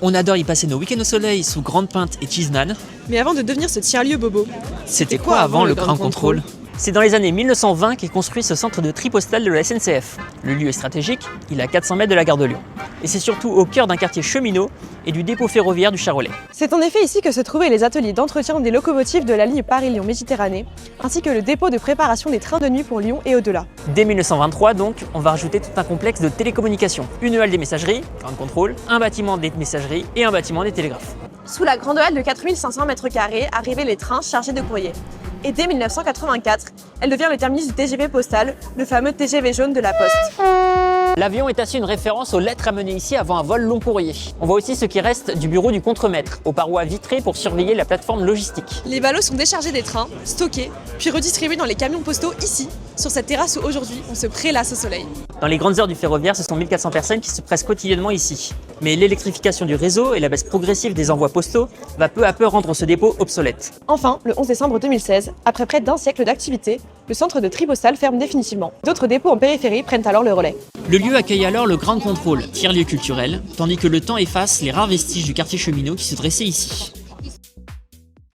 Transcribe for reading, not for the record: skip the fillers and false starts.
On adore y passer nos week-ends au soleil sous grande pinte et cheese naan. Mais avant de devenir ce tiers-lieu bobo, C'était quoi avant le Grand Contrôle? C'est dans les années 1920 qu'est construit ce centre de tri postal de la SNCF. Le lieu est stratégique, il est à 400 mètres de la gare de Lyon. Et c'est surtout au cœur d'un quartier cheminot et du dépôt ferroviaire du Charolais. c'est en effet ici que se trouvaient les ateliers d'entretien des locomotives de la ligne Paris-Lyon-Méditerranée, ainsi que le dépôt de préparation des trains de nuit pour Lyon et au-delà. Dès 1923 donc, on va rajouter tout un complexe de télécommunications. Une halle des messageries, Grand Contrôle, un bâtiment des messageries et un bâtiment des télégraphes. Sous la grande halle de 4500 m² arrivaient les trains chargés de courrier. Et dès 1984, elle devient le terminus du TGV postal, le fameux TGV jaune de la Poste. L'avion est ainsi une référence aux lettres amenées ici avant un vol long courrier. On voit aussi ce qui reste du bureau du contremaître, aux parois vitrées pour surveiller la plateforme logistique. Les ballots sont déchargés des trains, stockés, puis redistribués dans les camions postaux ici, sur cette terrasse où aujourd'hui on se prélasse au soleil. Dans les grandes heures du ferroviaire, ce sont 1400 personnes qui se pressent quotidiennement ici. Mais l'électrification du réseau et la baisse progressive des envois postaux va peu à peu rendre ce dépôt obsolète. Enfin, le 11 décembre 2016, après près d'un siècle d'activité, le centre de tri postal ferme définitivement. D'autres dépôts en périphérie prennent alors le relais. Le lieu accueille alors le Grand Contrôle, tiers-lieu culturel, tandis que le temps efface les rares vestiges du quartier cheminot qui se dressait ici.